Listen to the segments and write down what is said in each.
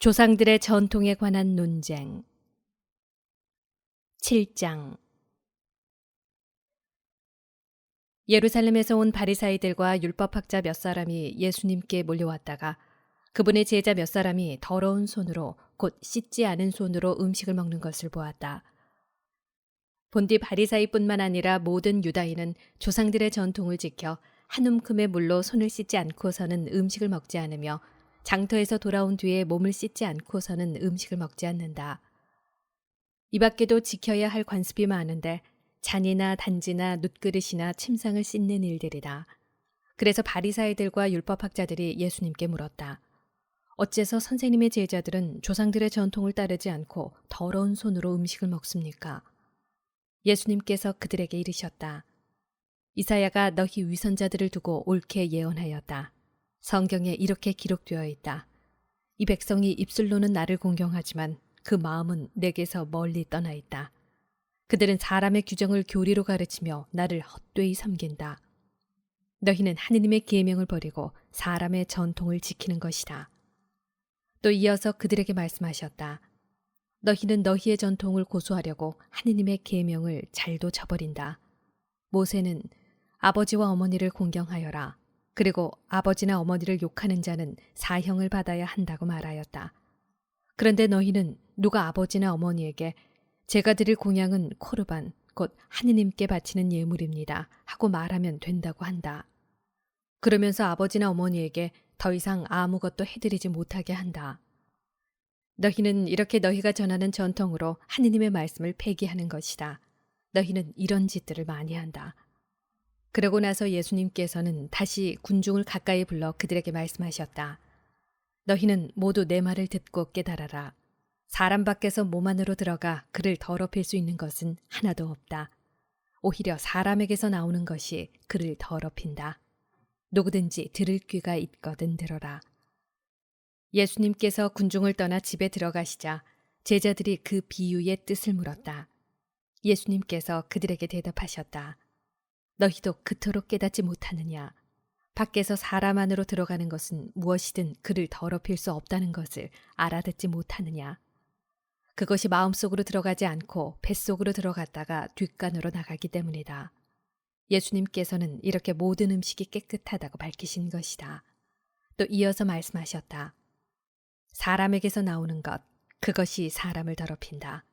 조상들의 전통에 관한 논쟁 7장 예루살렘에서 온 바리사이들과 율법학자 몇 사람이 예수님께 몰려왔다가 그분의 제자 몇 사람이 더러운 손으로 곧 씻지 않은 손으로 음식을 먹는 것을 보았다. 본디 바리사이뿐만 아니라 모든 유다인은 조상들의 전통을 지켜 한 움큼의 물로 손을 씻지 않고서는 음식을 먹지 않으며 장터에서 돌아온 뒤에 몸을 씻지 않고서는 음식을 먹지 않는다. 이 밖에도 지켜야 할 관습이 많은데 잔이나 단지나 눕그릇이나 침상을 씻는 일들이다. 그래서 바리사이들과 율법학자들이 예수님께 물었다. 어째서 선생님의 제자들은 조상들의 전통을 따르지 않고 더러운 손으로 음식을 먹습니까? 예수님께서 그들에게 이르셨다. 이사야가 너희 위선자들을 두고 옳게 예언하였다. 성경에 이렇게 기록되어 있다. 이 백성이 입술로는 나를 공경하지만 그 마음은 내게서 멀리 떠나 있다. 그들은 사람의 규정을 교리로 가르치며 나를 헛되이 섬긴다. 너희는 하느님의 계명을 버리고 사람의 전통을 지키는 것이다. 또 이어서 그들에게 말씀하셨다. 너희는 너희의 전통을 고수하려고 하느님의 계명을 잘도 저버린다. 모세는 아버지와 어머니를 공경하여라. 그리고 아버지나 어머니를 욕하는 자는 사형을 받아야 한다고 말하였다. 그런데 너희는 누가 아버지나 어머니에게 제가 드릴 공양은 코르반, 곧 하느님께 바치는 예물입니다 하고 말하면 된다고 한다. 그러면서 아버지나 어머니에게 더 이상 아무것도 해드리지 못하게 한다. 너희는 이렇게 너희가 전하는 전통으로 하느님의 말씀을 폐기하는 것이다. 너희는 이런 짓들을 많이 한다. 그러고 나서 예수님께서는 다시 군중을 가까이 불러 그들에게 말씀하셨다. 너희는 모두 내 말을 듣고 깨달아라. 사람 밖에서 몸 안으로 들어가 그를 더럽힐 수 있는 것은 하나도 없다. 오히려 사람에게서 나오는 것이 그를 더럽힌다. 누구든지 들을 귀가 있거든 들어라. 예수님께서 군중을 떠나 집에 들어가시자 제자들이 그 비유의 뜻을 물었다. 예수님께서 그들에게 대답하셨다. 너희도 그토록 깨닫지 못하느냐? 밖에서 사람 안으로 들어가는 것은 무엇이든 그를 더럽힐 수 없다는 것을 알아듣지 못하느냐? 그것이 마음속으로 들어가지 않고 뱃속으로 들어갔다가 뒷간으로 나가기 때문이다. 예수님께서는 이렇게 모든 음식이 깨끗하다고 밝히신 것이다. 또 이어서 말씀하셨다. 사람에게서 나오는 것, 그것이 사람을 더럽힌다.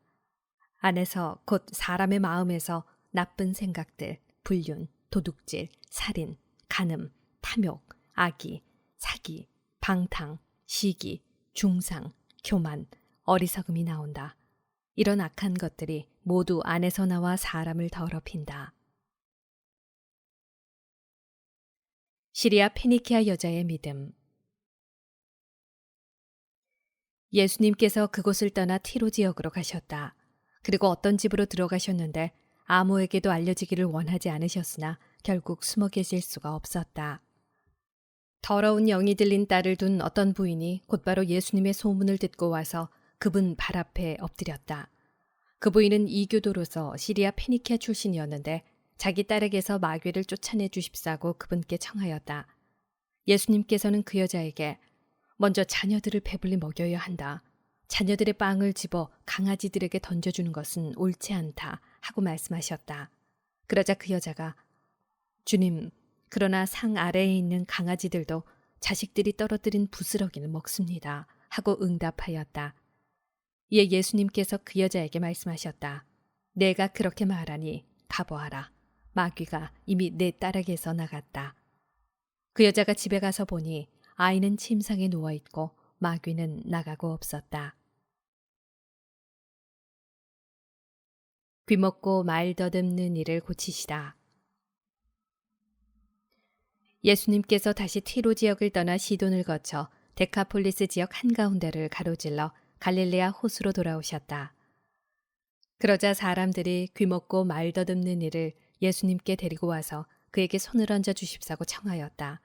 안에서 곧 사람의 마음에서 나쁜 생각들, 불륜, 도둑질, 살인, 간음, 탐욕, 악의, 사기, 방탕, 시기, 중상, 교만, 어리석음이 나온다. 이런 악한 것들이 모두 안에서 나와 사람을 더럽힌다. 시리아 페니키아 여자의 믿음. 예수님께서 그곳을 떠나 티로 지역으로 가셨다. 그리고 어떤 집으로 들어가셨는데 아무에게도 알려지기를 원하지 않으셨으나 결국 숨어 계실 수가 없었다. 더러운 영이 들린 딸을 둔 어떤 부인이 곧바로 예수님의 소문을 듣고 와서 그분 발 앞에 엎드렸다. 그 부인은 이교도로서 시리아 페니키아 출신이었는데 자기 딸에게서 마귀를 쫓아내 주십사고 그분께 청하였다. 예수님께서는 그 여자에게 먼저 자녀들을 배불리 먹여야 한다. 자녀들의 빵을 집어 강아지들에게 던져주는 것은 옳지 않다 하고 말씀하셨다. 그러자 그 여자가 주님, 그러나 상 아래에 있는 강아지들도 자식들이 떨어뜨린 부스러기를 먹습니다 하고 응답하였다. 이에 예수님께서 그 여자에게 말씀하셨다. 내가 그렇게 말하니 가보아라. 마귀가 이미 내 딸에게서 나갔다. 그 여자가 집에 가서 보니 아이는 침상에 누워있고 마귀는 나가고 없었다. 귀먹고 말 더듬는 이를 고치시다. 예수님께서 다시 티로 지역을 떠나 시돈을 거쳐 데카폴리스 지역 한가운데를 가로질러 갈릴레아 호수로 돌아오셨다. 그러자 사람들이 귀먹고 말 더듬는 이를 예수님께 데리고 와서 그에게 손을 얹어 주십사고 청하였다.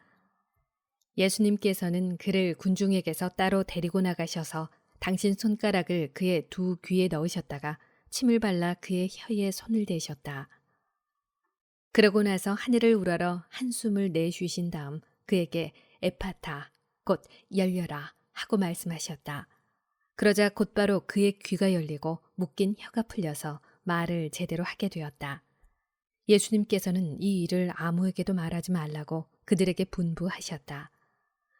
예수님께서는 그를 군중에게서 따로 데리고 나가셔서 당신 손가락을 그의 두 귀에 넣으셨다가 침을 발라 그의 혀에 손을 대셨다. 그러고 나서 하늘을 우러러 한숨을 내쉬신 다음 그에게 에파타, 곧 열려라 하고 말씀하셨다. 그러자 곧바로 그의 귀가 열리고 묶인 혀가 풀려서 말을 제대로 하게 되었다. 예수님께서는 이 일을 아무에게도 말하지 말라고 그들에게 분부하셨다.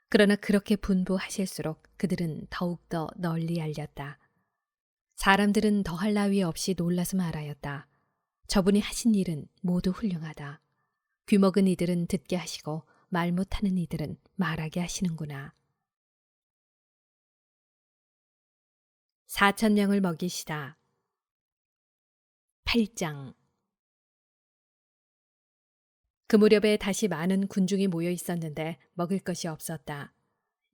그러나 그렇게 분부하실수록 그들은 더욱더 널리 알렸다. 사람들은 더할 나위 없이 놀라서 말하였다. 저분이 하신 일은 모두 훌륭하다. 귀먹은 이들은 듣게 하시고 말 못하는 이들은 말하게 하시는구나. 4,000명을 먹이시다. 8장. 그 무렵에 다시 많은 군중이 모여 있었는데 먹을 것이 없었다.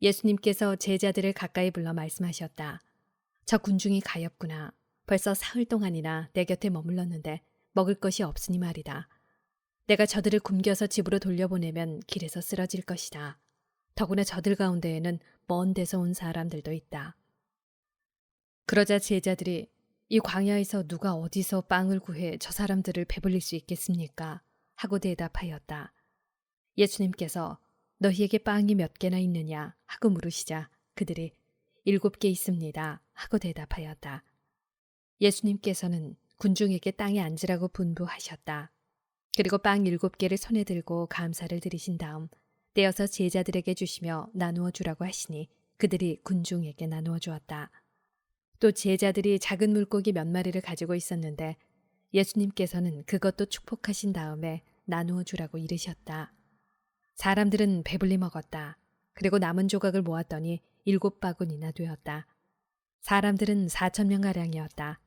예수님께서 제자들을 가까이 불러 말씀하셨다. 저 군중이 가엾구나. 벌써 사흘 동안이나 내 곁에 머물렀는데 먹을 것이 없으니 말이다. 내가 저들을 굶겨서 집으로 돌려보내면 길에서 쓰러질 것이다. 더구나 저들 가운데에는 먼 데서 온 사람들도 있다. 그러자 제자들이 이 광야에서 누가 어디서 빵을 구해 저 사람들을 배불릴 수 있겠습니까? 하고 대답하였다. 예수님께서 너희에게 빵이 몇 개나 있느냐 하고 물으시자 그들이 7개 있습니다 하고 대답하였다. 예수님께서는 군중에게 땅에 앉으라고 분부하셨다. 그리고 빵 7개를 손에 들고 감사를 드리신 다음 떼어서 제자들에게 주시며 나누어 주라고 하시니 그들이 군중에게 나누어 주었다. 또 제자들이 작은 물고기 몇 마리를 가지고 있었는데 예수님께서는 그것도 축복하신 다음에 나누어 주라고 이르셨다. 사람들은 배불리 먹었다. 그리고 남은 조각을 모았더니 7바구니나 되었다. 사람들은 4,000명가량이었다.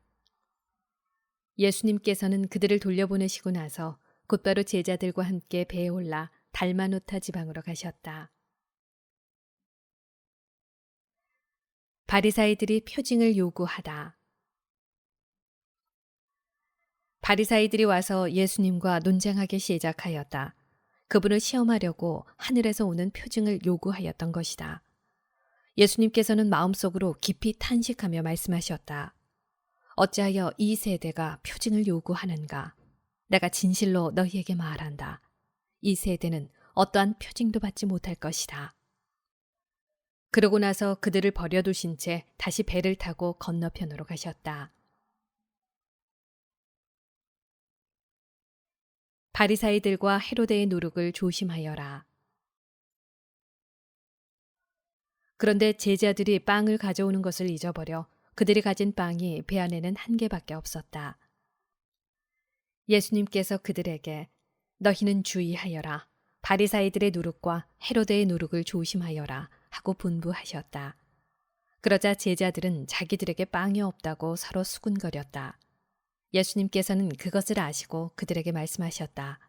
예수님께서는 그들을 돌려보내시고 나서 곧바로 제자들과 함께 배에 올라 달마누타 지방으로 가셨다. 바리사이들이 표징을 요구하다. 바리사이들이 와서 예수님과 논쟁하기 시작하였다. 그분을 시험하려고 하늘에서 오는 표징을 요구하였던 것이다. 예수님께서는 마음속으로 깊이 탄식하며 말씀하셨다. 어찌하여 이 세대가 표징을 요구하는가? 내가 진실로 너희에게 말한다. 이 세대는 어떠한 표징도 받지 못할 것이다. 그러고 나서 그들을 버려두신 채 다시 배를 타고 건너편으로 가셨다. 바리사이들과 헤로데의 누룩을 조심하여라. 그런데 제자들이 빵을 가져오는 것을 잊어버려 그들이 가진 빵이 배 안에는 1개밖에 없었다. 예수님께서 그들에게 너희는 주의하여라. 바리사이들의 누룩과 헤로데의 누룩을 조심하여라 하고 분부하셨다. 그러자 제자들은 자기들에게 빵이 없다고 서로 수군거렸다. 예수님께서는 그것을 아시고 그들에게 말씀하셨다.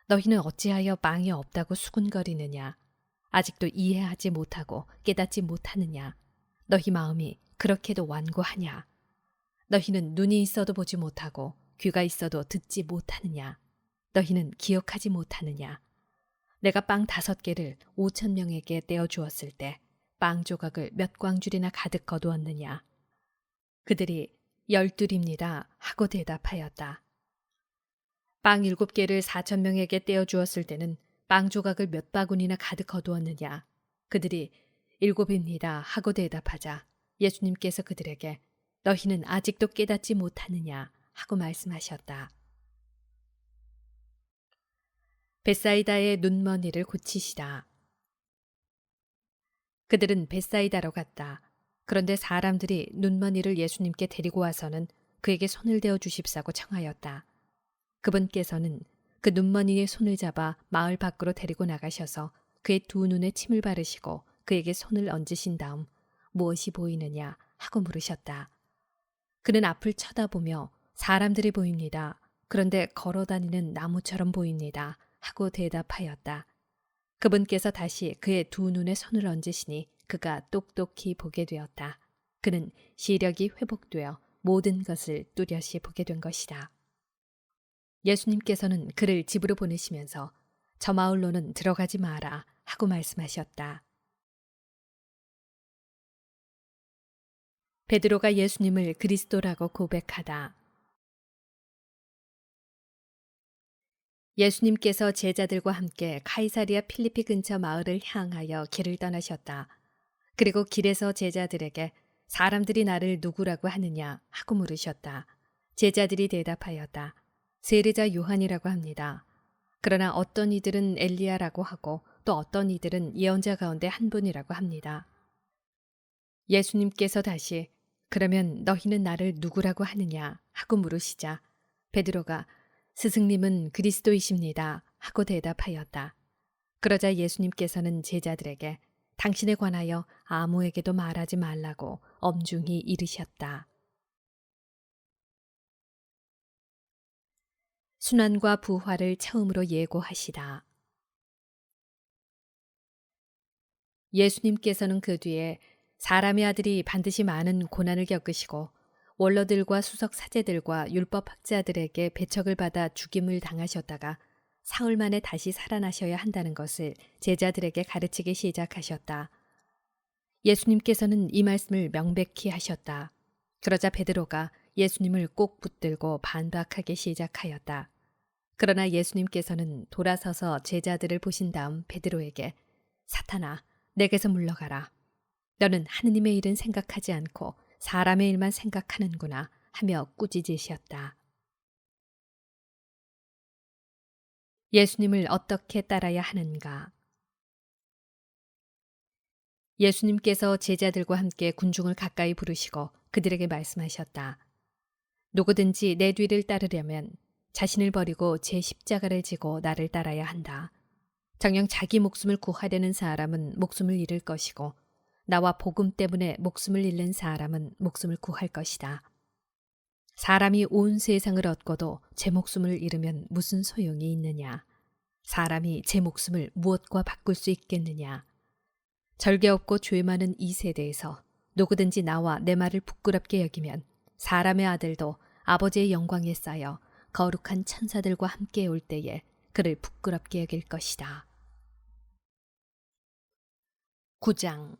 너희는 어찌하여 빵이 없다고 수군거리느냐? 아직도 이해하지 못하고 깨닫지 못하느냐? 너희 마음이 그렇게도 완고하냐? 너희는 눈이 있어도 보지 못하고 귀가 있어도 듣지 못하느냐? 너희는 기억하지 못하느냐? 내가 빵 5개를 5,000명에게 떼어 주었을 때 빵 조각을 몇 광줄이나 가득 거두었느냐? 그들이 12입니다 하고 대답하였다. 빵 7개를 4,000명에게 떼어 주었을 때는 빵 조각을 몇 바구니나 가득 거두었느냐? 그들이 7입니다 하고 대답하자 예수님께서 그들에게 너희는 아직도 깨닫지 못하느냐 하고 말씀하셨다. 벳사이다의 눈먼이를 고치시다. 그들은 벳사이다로 갔다. 그런데 사람들이 눈먼이를 예수님께 데리고 와서는 그에게 손을 대어 주십사고 청하였다. 그분께서는 그 눈먼이의 손을 잡아 마을 밖으로 데리고 나가셔서 그의 2 눈에 침을 바르시고 그에게 손을 얹으신 다음 무엇이 보이느냐 하고 물으셨다. 그는 앞을 쳐다보며 사람들이 보입니다. 그런데 걸어다니는 나무처럼 보입니다. 하고 대답하였다. 그분께서 다시 그의 2 눈에 손을 얹으시니 그가 똑똑히 보게 되었다. 그는 시력이 회복되어 모든 것을 뚜렷이 보게 된 것이다. 예수님께서는 그를 집으로 보내시면서 저 마을로는 들어가지 마라 하고 말씀하셨다. 베드로가 예수님을 그리스도라고 고백하다. 예수님께서 제자들과 함께 카이사리아 필리피 근처 마을을 향하여 길을 떠나셨다. 그리고 길에서 제자들에게 사람들이 나를 누구라고 하느냐 하고 물으셨다. 제자들이 대답하였다. 세례자 요한이라고 합니다. 그러나 어떤 이들은 엘리야라고 하고 또 어떤 이들은 예언자 가운데 한 분이라고 합니다. 예수님께서 다시 그러면 너희는 나를 누구라고 하느냐 하고 물으시자 베드로가 스승님은 그리스도이십니다 하고 대답하였다. 그러자 예수님께서는 제자들에게 당신에 관하여 아무에게도 말하지 말라고 엄중히 이르셨다. 순환과 부활을 처음으로 예고하시다. 예수님께서는 그 뒤에 사람의 아들이 반드시 많은 고난을 겪으시고 원로들과 수석 사제들과 율법 학자들에게 배척을 받아 죽임을 당하셨다가 사흘 만에 다시 살아나셔야 한다는 것을 제자들에게 가르치기 시작하셨다. 예수님께서는 이 말씀을 명백히 하셨다. 그러자 베드로가 예수님을 꼭 붙들고 반박하기 시작하였다. 그러나 예수님께서는 돌아서서 제자들을 보신 다음 베드로에게 사탄아, 내게서 물러가라. 너는 하느님의 일은 생각하지 않고 사람의 일만 생각하는구나 하며 꾸짖으셨다. 예수님을 어떻게 따라야 하는가? 예수님께서 제자들과 함께 군중을 가까이 부르시고 그들에게 말씀하셨다. 누구든지 내 뒤를 따르려면 자신을 버리고 제 십자가를 지고 나를 따라야 한다. 정녕 자기 목숨을 구하려는 사람은 목숨을 잃을 것이고 나와 복음 때문에 목숨을 잃는 사람은 목숨을 구할 것이다. 사람이 온 세상을 얻고도 제 목숨을 잃으면 무슨 소용이 있느냐? 사람이 제 목숨을 무엇과 바꿀 수 있겠느냐? 절개 없고 죄 많은 이 세대에서 누구든지 나와 내 말을 부끄럽게 여기면 사람의 아들도 아버지의 영광에 쌓여 거룩한 천사들과 함께 올 때에 그를 부끄럽게 여길 것이다. 9장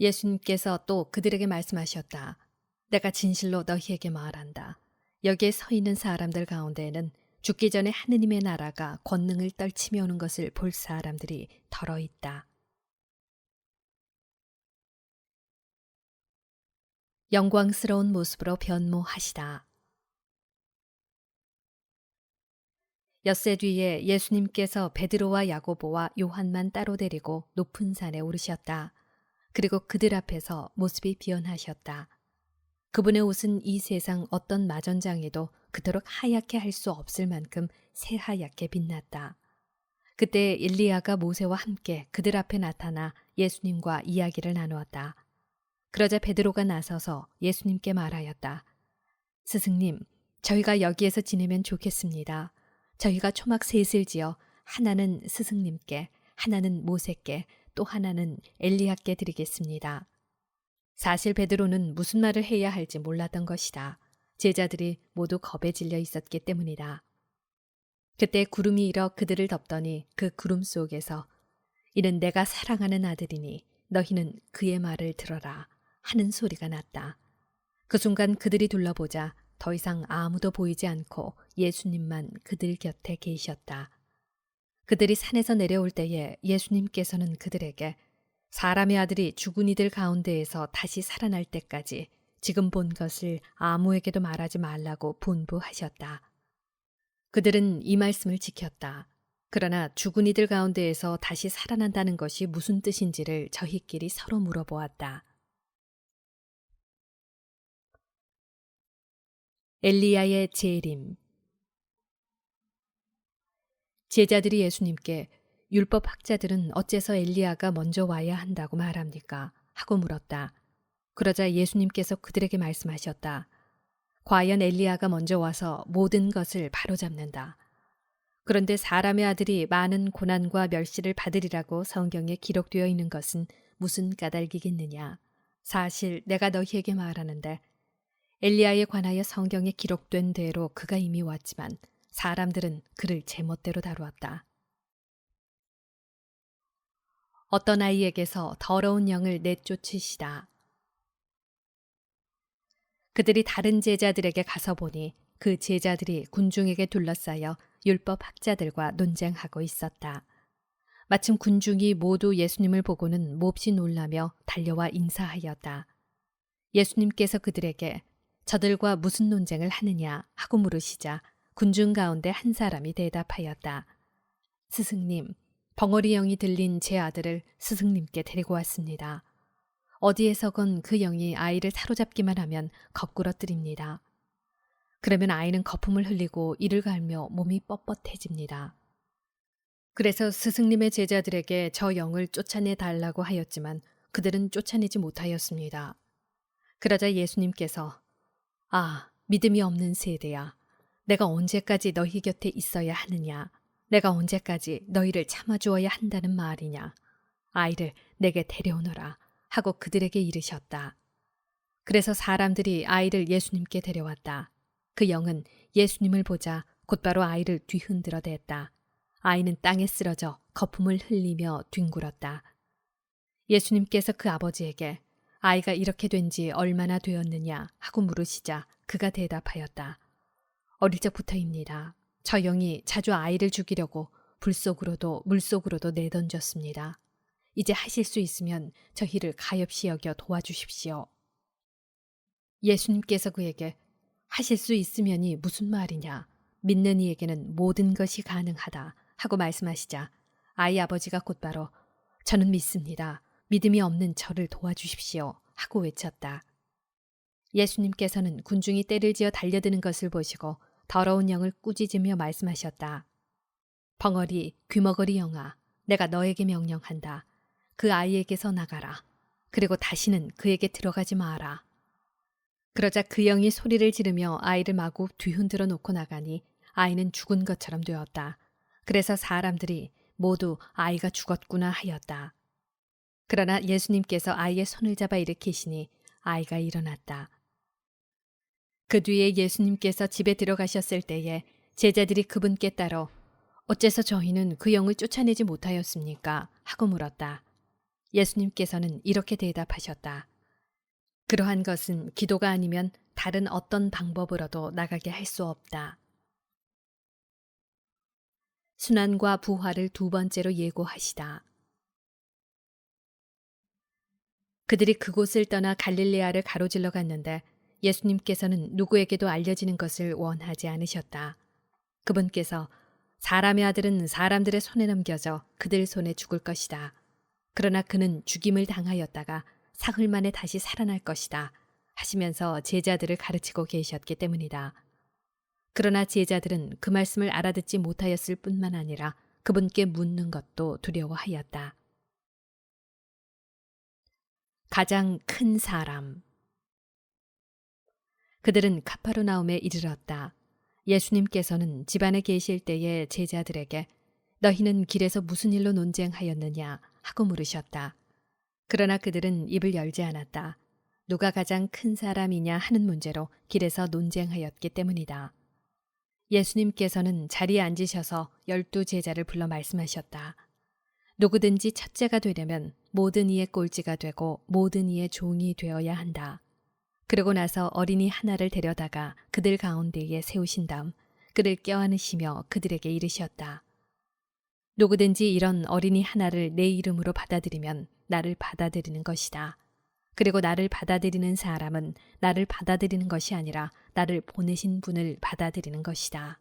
예수님께서 또 그들에게 말씀하셨다. 내가 진실로 너희에게 말한다. 여기에 서 있는 사람들 가운데에는 죽기 전에 하느님의 나라가 권능을 떨치며 오는 것을 볼 사람들이 덜어 있다. 영광스러운 모습으로 변모하시다. 엿새 뒤에 예수님께서 베드로와 야고보와 요한만 따로 데리고 높은 산에 오르셨다. 그리고 그들 앞에서 모습이 변하셨다. 그분의 옷은 이 세상 어떤 마전장에도 그토록 하얗게 할 수 없을 만큼 새하얗게 빛났다. 그때 엘리야가 모세와 함께 그들 앞에 나타나 예수님과 이야기를 나누었다. 그러자 베드로가 나서서 예수님께 말하였다. 스승님, 저희가 여기에서 지내면 좋겠습니다. 저희가 초막 셋을 지어 하나는 스승님께, 하나는 모세께, 또 하나는 엘리야께 드리겠습니다. 사실 베드로는 무슨 말을 해야 할지 몰랐던 것이다. 제자들이 모두 겁에 질려 있었기 때문이다. 그때 구름이 일어 그들을 덮더니 그 구름 속에서 이는 내가 사랑하는 아들이니 너희는 그의 말을 들어라 하는 소리가 났다. 그 순간 그들이 둘러보자 더 이상 아무도 보이지 않고 예수님만 그들 곁에 계셨다. 그들이 산에서 내려올 때에 예수님께서는 그들에게 사람의 아들이 죽은 이들 가운데에서 다시 살아날 때까지 지금 본 것을 아무에게도 말하지 말라고 분부하셨다. 그들은 이 말씀을 지켰다. 그러나 죽은 이들 가운데에서 다시 살아난다는 것이 무슨 뜻인지를 저희끼리 서로 물어보았다. 엘리야의 재림. 제자들이 예수님께 율법 학자들은 어째서 엘리야가 먼저 와야 한다고 말합니까? 하고 물었다. 그러자 예수님께서 그들에게 말씀하셨다. 과연 엘리야가 먼저 와서 모든 것을 바로잡는다. 그런데 사람의 아들이 많은 고난과 멸시를 받으리라고 성경에 기록되어 있는 것은 무슨 까닭이겠느냐. 사실 내가 너희에게 말하는데 엘리야에 관하여 성경에 기록된 대로 그가 이미 왔지만 사람들은 그를 제멋대로 다루었다. 어떤 아이에게서 더러운 영을 내쫓으시다. 그들이 다른 제자들에게 가서 보니 그 제자들이 군중에게 둘러싸여 율법 학자들과 논쟁하고 있었다. 마침 군중이 모두 예수님을 보고는 몹시 놀라며 달려와 인사하였다. 예수님께서 그들에게 저들과 무슨 논쟁을 하느냐 하고 물으시자 군중 가운데 한 사람이 대답하였다. 스승님, 벙어리 영이 들린 제 아들을 스승님께 데리고 왔습니다. 어디에서건 그 영이 아이를 사로잡기만 하면 거꾸러뜨립니다. 그러면 아이는 거품을 흘리고 이를 갈며 몸이 뻣뻣해집니다. 그래서 스승님의 제자들에게 저 영을 쫓아내 달라고 하였지만 그들은 쫓아내지 못하였습니다. 그러자 예수님께서 믿음이 없는 세대야. 내가 언제까지 너희 곁에 있어야 하느냐? 내가 언제까지 너희를 참아주어야 한다는 말이냐? 아이를 내게 데려오너라 하고 그들에게 이르셨다. 그래서 사람들이 아이를 예수님께 데려왔다. 그 영은 예수님을 보자 곧바로 아이를 뒤흔들어 댔다. 아이는 땅에 쓰러져 거품을 흘리며 뒹굴었다. 예수님께서 그 아버지에게 아이가 이렇게 된 지 얼마나 되었느냐 하고 물으시자 그가 대답하였다. 어릴 적부터입니다. 저 영이 자주 아이를 죽이려고 불 속으로도 물 속으로도 내던졌습니다. 이제 하실 수 있으면 저희를 가엾이 여겨 도와주십시오. 예수님께서 그에게 하실 수 있으면이 무슨 말이냐? 믿는 이에게는 모든 것이 가능하다 하고 말씀하시자 아이 아버지가 곧바로 저는 믿습니다. 믿음이 없는 저를 도와주십시오 하고 외쳤다. 예수님께서는 군중이 떼를 지어 달려드는 것을 보시고 더러운 영을 꾸짖으며 말씀하셨다. 벙어리, 귀머거리 영아, 내가 너에게 명령한다. 그 아이에게서 나가라. 그리고 다시는 그에게 들어가지 마라. 그러자 그 영이 소리를 지르며 아이를 마구 뒤흔들어 놓고 나가니 아이는 죽은 것처럼 되었다. 그래서 사람들이 모두 아이가 죽었구나 하였다. 그러나 예수님께서 아이의 손을 잡아 일으키시니 아이가 일어났다. 그 뒤에 예수님께서 집에 들어가셨을 때에 제자들이 그분께 따라 어째서 저희는 그 영을 쫓아내지 못하였습니까? 하고 물었다. 예수님께서는 이렇게 대답하셨다. 그러한 것은 기도가 아니면 다른 어떤 방법으로도 나가게 할 수 없다. 순환과 부활을 두 번째로 예고하시다. 그들이 그곳을 떠나 갈릴레아를 가로질러 갔는데 예수님께서는 누구에게도 알려지는 것을 원하지 않으셨다. 그분께서 사람의 아들은 사람들의 손에 넘겨져 그들 손에 죽을 것이다. 그러나 그는 죽임을 당하였다가 사흘 만에 다시 살아날 것이다. 하시면서 제자들을 가르치고 계셨기 때문이다. 그러나 제자들은 그 말씀을 알아듣지 못하였을 뿐만 아니라 그분께 묻는 것도 두려워하였다. 가장 큰 사람. 그들은 카파르나움에 이르렀다. 예수님께서는 집안에 계실 때에 제자들에게 너희는 길에서 무슨 일로 논쟁하였느냐 하고 물으셨다. 그러나 그들은 입을 열지 않았다. 누가 가장 큰 사람이냐 하는 문제로 길에서 논쟁하였기 때문이다. 예수님께서는 자리에 앉으셔서 12 제자를 불러 말씀하셨다. 누구든지 첫째가 되려면 모든 이의 꼴찌가 되고 모든 이의 종이 되어야 한다. 그러고 나서 어린이 하나를 데려다가 그들 가운데에 세우신 다음 그를 껴안으시며 그들에게 이르셨다. 누구든지 이런 어린이 하나를 내 이름으로 받아들이면 나를 받아들이는 것이다. 그리고 나를 받아들이는 사람은 나를 받아들이는 것이 아니라 나를 보내신 분을 받아들이는 것이다.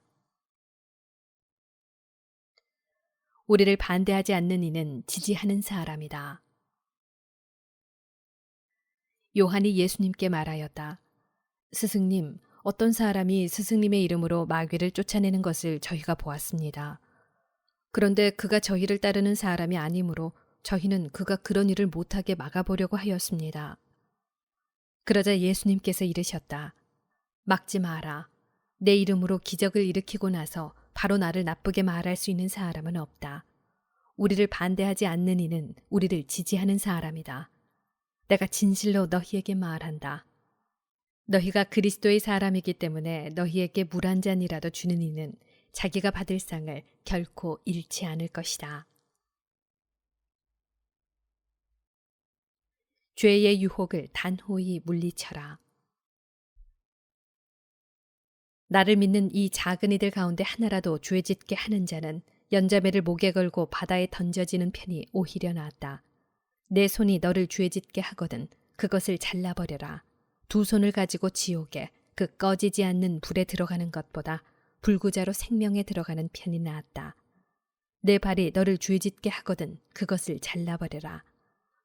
우리를 반대하지 않는 이는 지지하는 사람이다. 요한이 예수님께 말하였다. 스승님, 어떤 사람이 스승님의 이름으로 마귀를 쫓아내는 것을 저희가 보았습니다. 그런데 그가 저희를 따르는 사람이 아니므로 저희는 그가 그런 일을 못하게 막아보려고 하였습니다. 그러자 예수님께서 이르셨다. 막지 마라. 내 이름으로 기적을 일으키고 나서 바로 나를 나쁘게 말할 수 있는 사람은 없다. 우리를 반대하지 않는 이는 우리를 지지하는 사람이다. 내가 진실로 너희에게 말한다. 너희가 그리스도의 사람이기 때문에 너희에게 물 한 잔이라도 주는 이는 자기가 받을 상을 결코 잃지 않을 것이다. 죄의 유혹을 단호히 물리쳐라. 나를 믿는 이 작은 이들 가운데 하나라도 죄짓게 하는 자는 연자매를 목에 걸고 바다에 던져지는 편이 오히려 나았다. 내 손이 너를 죄짓게 하거든 그것을 잘라버려라. 두 손을 가지고 지옥에 그 꺼지지 않는 불에 들어가는 것보다 불구자로 생명에 들어가는 편이 나았다. 내 발이 너를 죄짓게 하거든 그것을 잘라버려라.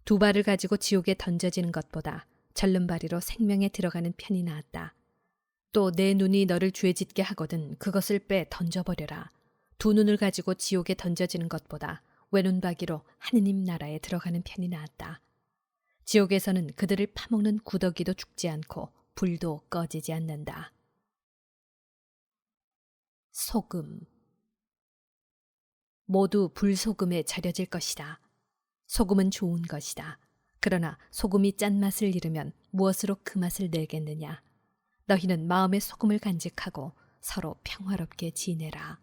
두 발을 가지고 지옥에 던져지는 것보다 절름발이로 생명에 들어가는 편이 나았다. 또 내 눈이 너를 죄짓게 하거든 그것을 빼 던져버려라. 두 눈을 가지고 지옥에 던져지는 것보다 외눈박이로 하느님 나라에 들어가는 편이 나았다. 지옥에서는 그들을 파먹는 구더기도 죽지 않고 불도 꺼지지 않는다. 소금. 모두 불소금에 절여질 것이다. 소금은 좋은 것이다. 그러나 소금이 짠맛을 잃으면 무엇으로 그 맛을 내겠느냐. 너희는 마음의 소금을 간직하고 서로 평화롭게 지내라.